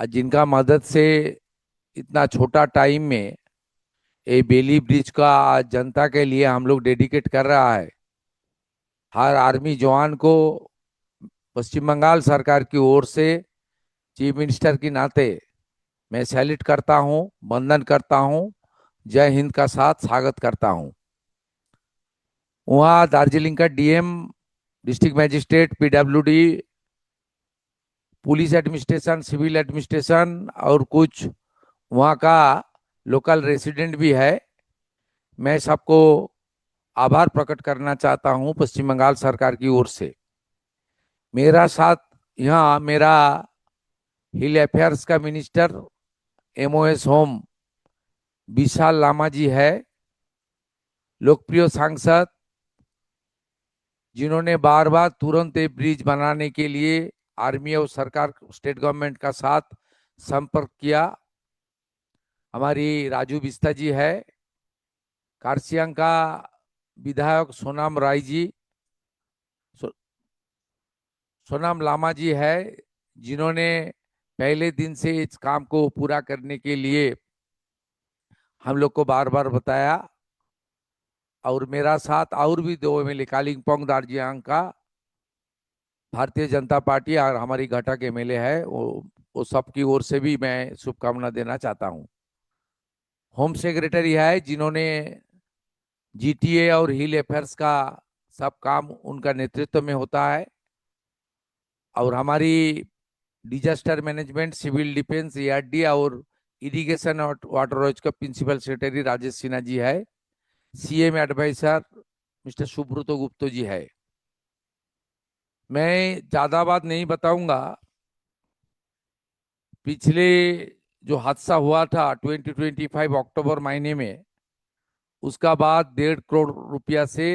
जिनका मदद से इतना छोटा टाइम में ये बेली ब्रिज का जनता के लिए हम लोग डेडिकेट कर रहा है। हर आर्मी जवान को पश्चिम बंगाल सरकार की ओर से चीफ मिनिस्टर की नाते मैं सैल्यूट करता हूं, वंदन करता हूं, जय हिंद का साथ स्वागत करता हूं। वहाँ दार्जिलिंग का DM, district magistrate, PWD, police administration, civil administration और कुछ वहाँ का लोकल रेसिडेंट भी है। मैं सबको आभार प्रकट करना चाहता हूँ पश्चिम बंगाल सरकार की ओर से। मेरा साथ यहाँ मेरा हिल अफेयर्स का minister, MOS home Vishal Lama जी है, लोकप्रिय सांसद जिन्होंने बार बार तुरंत ये ब्रिज बनाने के लिए आर्मी और सरकार, स्टेट गवर्नमेंट का साथ संपर्क किया। हमारी राजू बिस्ता जी है, कारसियांग का विधायक सोनाम राय जी, सो, सोनाम लामा जी है, जिन्होंने पहले दिन से इस काम को पूरा करने के लिए हम लोग को बार बार बताया। और मेरा साथ और भी दो एमएलए, कालिंपोंग दार्जिलिंग का भारतीय जनता पार्टी और हमारी घटक एमएलए है, वो सबकी ओर से भी मैं शुभकामना देना चाहता हूँ। होम सेक्रेटरी है, जिन्होंने जीटीए और हिल अफेयर्स का सब काम उनका नेतृत्व में होता है। और हमारी disaster management, civil defence, ARD और इरिगेशन और वाटर रोज का प्रिंसिपल सेक्रेटरी राजेश सिन्हा जी है। CM adviser mister Subrato Gupto ji है। मैं ज्यादा बात नहीं बताऊंगा। पिछले जो हादसा हुआ था 2025 अक्टूबर महीने में, उसका बाद 1.5 करोड़ रुपया से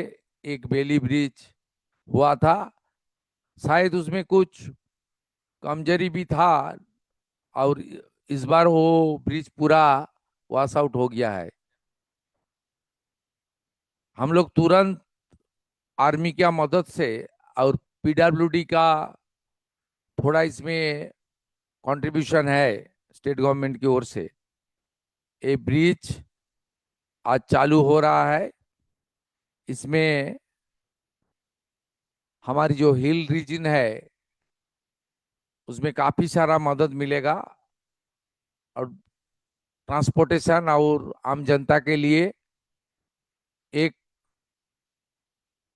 एक बेली ब्रिज हुआ था। शायद उसमें कुछ कमजोरी भी था और इस बार वो ब्रिज पूरा वॉश आउट हो गया है। हम लोग तुरंत आर्मी की मदद से और पीडब्ल्यूडी का थोड़ा इसमें कंट्रीब्यूशन है स्टेट गवर्नमेंट की ओर से, ये ब्रिज आज चालू हो रहा है। इसमें हमारी जो हिल रीजन है उसमें काफी सारा मदद मिलेगा। और ट्रांसपोर्टेशन और आम जनता के लिए एक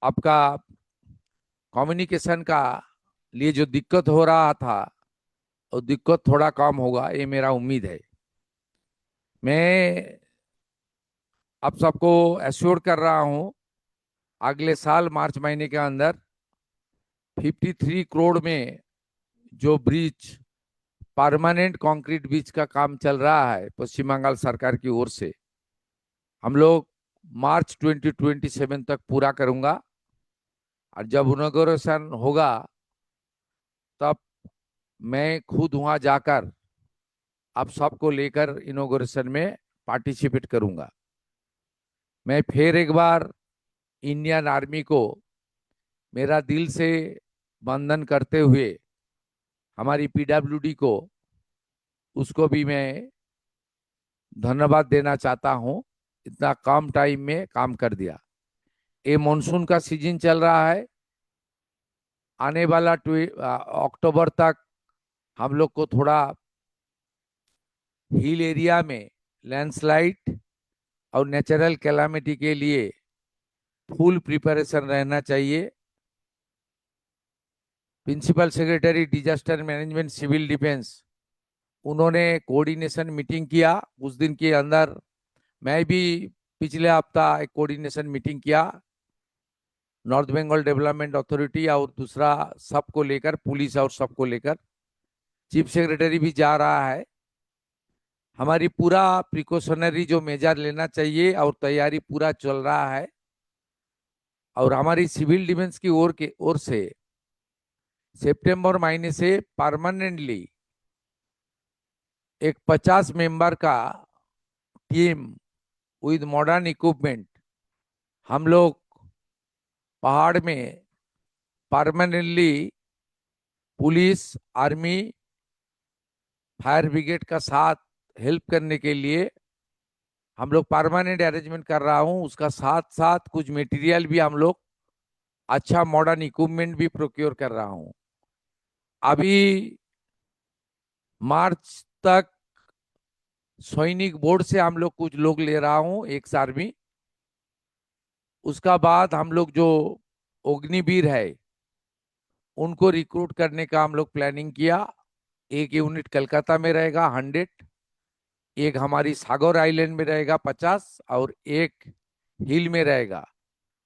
आपका कम्युनिकेशन का लिए जो दिक्कत हो रहा था, वो दिक्कत थोड़ा कम होगा, ये मेरा उम्मीद है। मैं आप सबको एश्योर कर रहा हूं, अगले साल मार्च महीने के अंदर 53 करोड़ में जो ब्रिज, परमानेंट कंक्रीट ब्रिज का काम चल रहा है पश्चिम बंगाल सरकार की ओर से, हम लोग मार्च 2027 तक पूरा करूंगा। और जब इनॉग्रेशन होगा तब मैं खुद वहां जाकर आप सबको लेकर इनॉग्रेशन में पार्टिसिपेट करूंगा। मैं फिर एक बार इंडियन आर्मी को मेरा दिल से वंदन करते हुए, हमारी पीडब्ल्यूडी को, उसको भी मैं धन्यवाद देना चाहता हूं। इतना कम टाइम में काम कर दिया। ये मानसून का सीजन चल रहा है, आने वाला अक्टूबर तक हम लोग को थोड़ा हिल एरिया में लैंडस्लाइड और नेचुरल कैलामिटी के लिए फुल प्रिपरेशन रहना चाहिए। Principal secretary disaster management, civil defence, उन्होंने कोऑर्डिनेशन मीटिंग किया उस दिन के अंदर। मैं भी पिछले हफ्ता एक कोऑर्डिनेशन मीटिंग किया नॉर्थ बंगाल डेवलपमेंट अथॉरिटी और दूसरा सबको लेकर, पुलिस और सबको लेकर। चीफ सेक्रेटरी भी जा रहा है। हमारी पूरा प्रिकॉशनरी जो मेजर लेना चाहिए और तैयारी पूरा चल रहा है। और हमारी सिविल डिफेंस की ओर से सितंबर महीने से परमानेंटली एक 50 मेंबर का टीम विद मॉडर्न इक्विपमेंट हम लोग पहाड़ में permanently, police, army, fire brigade का साथ हेल्प करने के लिए हम लोग परमानेंट अरेंजमेंट कर रहा हूँ। उसका साथ साथ कुछ मटेरियल भी हम लोग अच्छा मॉडर्न इक्विपमेंट भी प्रोक्योर कर रहा हूँ। अभी मार्च तक सैनिक बोर्ड से हम लोग कुछ लोग ले रहा हूँ, एक्स आर्मी। उसका बाद हम लोग जो अग्निवीर है उनको रिक्रूट करने का हम लोग प्लानिंग किया। एक यूनिट कलकत्ता में रहेगा 100, एक हमारी सागर आइलैंड में रहेगा 50, और एक हिल में रहेगा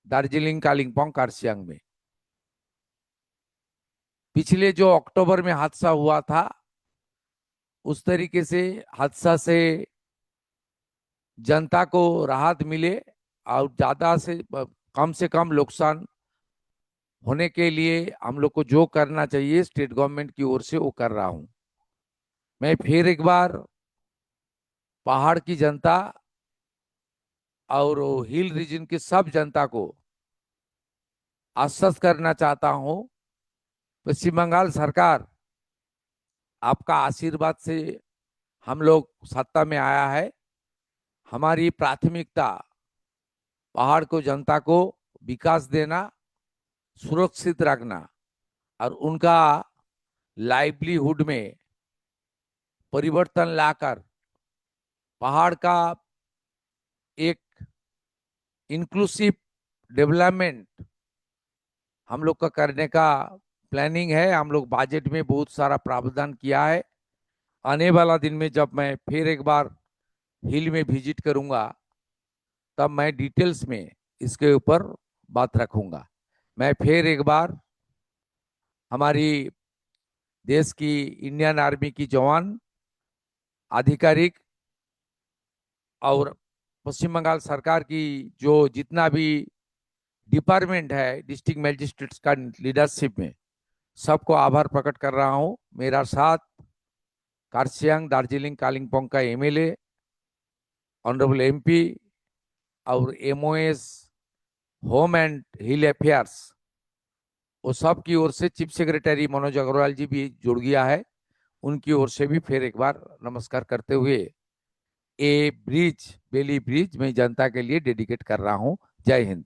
दार्जिलिंग, कालिम्पोंग, कार्सियांग में। पिछले जो अक्टूबर में हादसा हुआ था उस तरीके से हादसा जनता को राहत मिले और ज्यादा से कम नुकसान होने के लिए हम लोग को जो करना चाहिए स्टेट गवर्नमेंट की ओर से वो कर रहा हूं। मैं फिर एक बार पहाड़ की जनता और हिल रीजन की सब जनता को आश्वस्त करना चाहता हूं। पश्चिम बंगाल सरकार आपका आशीर्वाद से हम लोग सत्ता में आया है। हमारी प्राथमिकता पहाड़ को जनता को विकास देना, सुरक्षित रखना और उनका लाइवलीहुड में परिवर्तन लाकर पहाड़ का एक इंक्लूसिव डेवलपमेंट हम लोग का करने का प्लानिंग है। हम लोग बजट में बहुत सारा प्रावधान किया है। आने वाला दिन में जब मैं फिर एक बार हिल में विजिट करूंगा तब मैं डिटेल्स में इसके ऊपर बात रखूंगा। मैं फिर एक बार हमारी देश की इंडियन आर्मी की जवान, आधिकारिक और पश्चिम बंगाल सरकार की जो जितना भी डिपार्टमेंट है डिस्ट्रिक्ट मजिस्ट्रेट्स का लीडरशिप में सबको आभार प्रकट कर रहा हूं। मेरा साथ कार्सियांग, दार्जिलिंग, कालिम्पोंग का एमएलए, ऑनरेबल एमपी और MOS, home and hill affairs, वो सब की ओर से चीफ सेक्रेटरी मनोज अग्रवाल जी भी जुड़ गया है। उनकी ओर से भी फिर एक बार नमस्कार करते हुए ये ब्रिज, बेली ब्रिज मैं जनता के लिए डेडिकेट कर रहा हूं। जय Hind.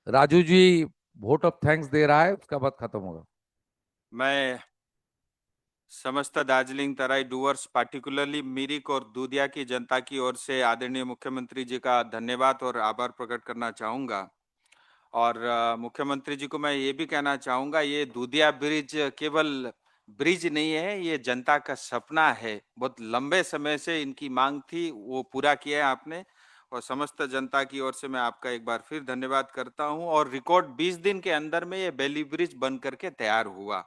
Raju ji vote of thanks दे रहा है, उसका बाद खत्म होगा। मैं समस्त दार्जिलिंग तराई डूअर्स, पार्टिकुलरली मिरिक और दूधिया की जनता की ओर से आदरणीय मुख्यमंत्री जी का धन्यवाद और आभार प्रकट करना चाहूँगा। और मुख्यमंत्री जी को मैं ये भी कहना चाहूँगा, ये दूधिया ब्रिज केवल ब्रिज नहीं है, ये जनता का सपना है। बहुत लंबे समय से इनकी मांग थी, वो पूरा किया है आपने। और समस्त जनता की ओर से मैं आपका एक बार फिर धन्यवाद करता हूँ। और रिकॉर्ड 20 दिन के अंदर में ये बेली ब्रिज बन करके तैयार हुआ।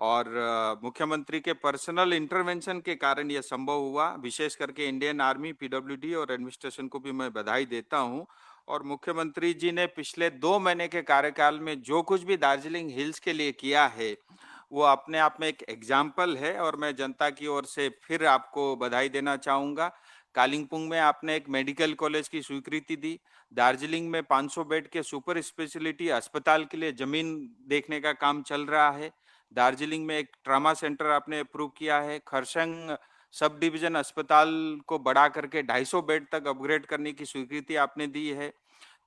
और मुख्यमंत्री के पर्सनल इंटरवेंशन के कारण यह संभव हुआ। विशेष करके इंडियन आर्मी, पीडब्ल्यूडी और एडमिनिस्ट्रेशन को भी मैं बधाई देता हूं। और मुख्यमंत्री जी ने पिछले 2 महीने के कार्यकाल में जो कुछ भी दार्जिलिंग हिल्स के लिए किया है वो अपने आप में एक एग्जाम्पल है। और मैं जनता की ओर से फिर आपको बधाई देना चाहूँगा। कालिम्पोंग में आपने एक मेडिकल कॉलेज की स्वीकृति दी। दार्जिलिंग में 500 बेड के सुपर स्पेशलिटी अस्पताल के लिए जमीन देखने का काम चल रहा है। दार्जिलिंग में एक ट्रामा सेंटर आपने अप्रूव किया है। खरसंग सब डिवीजन अस्पताल को बढ़ा करके 250 बेड तक अपग्रेड करने की स्वीकृति आपने दी है।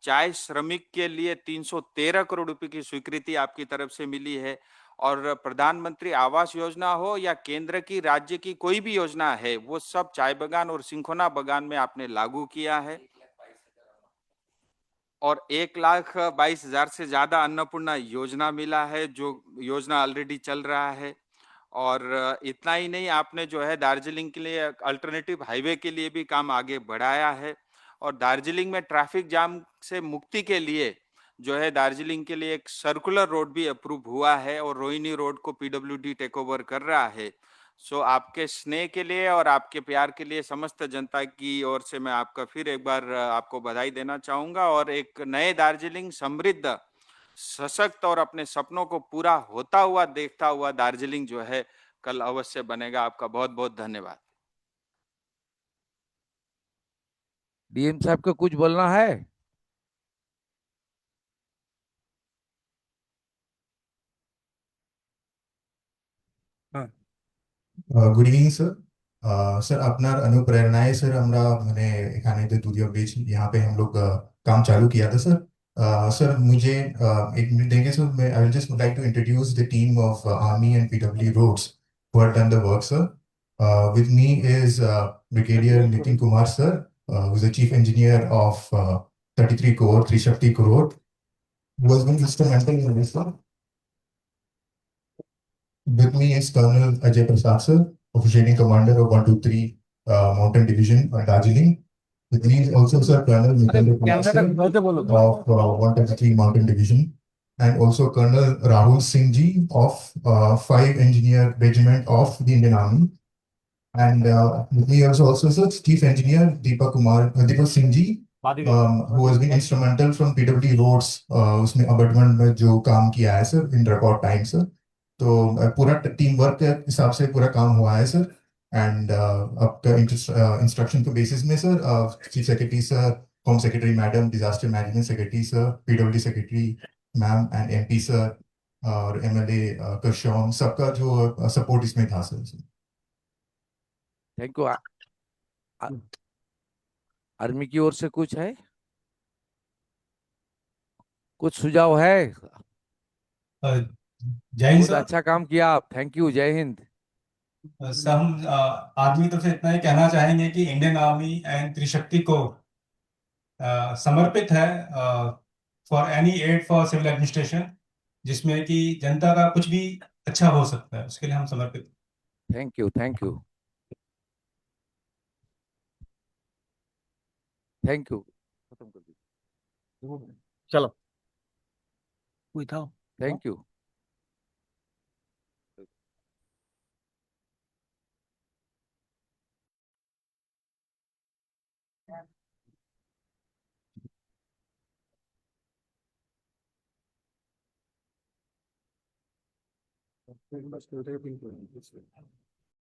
चाय श्रमिक के लिए 313 करोड़ रुपए की स्वीकृति आपकी तरफ से मिली है। और प्रधानमंत्री आवास योजना हो या केंद्र की, राज्य की कोई भी योजना है, वो सब चाय बगान और सिंखोना बगान में आपने लागू किया है। और 1,22,000 से ज्यादा अन्नपूर्णा योजना मिला है, जो योजना ऑलरेडी चल रहा है। और इतना ही नहीं, आपने जो है दार्जिलिंग के लिए अल्टरनेटिव हाईवे के लिए भी काम आगे बढ़ाया है। और दार्जिलिंग में ट्रैफिक जाम से मुक्ति के लिए जो है दार्जिलिंग के लिए एक सर्कुलर रोड भी अप्रूव हुआ है और रोहिणी रोड को पीडब्ल्यूडी टेक ओवर कर रहा है। सो आपके स्नेह के लिए और आपके प्यार के लिए समस्त जनता की ओर से मैं आपका फिर एक बार आपको बधाई देना चाहूंगा। और एक नए दार्जिलिंग, समृद्ध, सशक्त और अपने सपनों को पूरा होता हुआ देखता हुआ दार्जिलिंग जो है कल अवश्य बनेगा। आपका बहुत बहुत धन्यवाद। डीएम साहब को कुछ बोलना है? Good evening sir. सर আপনার अनुप्रेरणाएं सर हमरा मैंने एखाने तो दूधिया ब्रिज यहाँ पे हम लोग काम चालू किया था सर। सर मुझे एक मिनट देंगे सर। मैं I will just like to introduce the team of army and PW roads who have done the work sir. With me is brigadier Nitin Kumar sir, who is the chief engineer of 33 corps Trishakti corps, who has been instrumental in this sir. With me is Colonel Ajay Prasad sir, officiating commander of 123 Mountain Division, Darjeeling. With me is also sir Colonel Nitendra Kumar sir of 123 Mountain Division, and also Colonel Rahul Singh ji of 5 Engineer Regiment of the Indian Army. And with me also sir Chief Engineer Deepak Singh ji, who has been instrumental from PWD roads उसमें abutment में जो काम किया है sir in record time sir. तो पूरा team work के हिसाब से पूरा काम हुआ है सर। एंड आपका इंस्ट्रक्शन के बेसिस में sir chief secretary sir, home secretary madam, disaster management secretary sir, PW secretary ma'am and MP sir और एमएलए करशॉन, सबका जो सपोर्ट इसमें था सर। Thank you. आर्मी की ओर से कुछ है, कुछ सुझाव है? जय हिंद बहुत सर। अच्छा काम किया आप, थैंक यू, जय हिंद। सर हम आर्मी की तरफ से इतना ही कहना चाहेंगे कि इंडियन आर्मी एंड त्रिशक्ति को समर्पित है for any aid for civil administration, जिसमें कि जनता का कुछ भी अच्छा हो सकता है, उसके लिए हम समर्पित हैं। Thank you, thank you, thank you. खत्म कर दीजिए। चलो कोई था थैंक यू। बस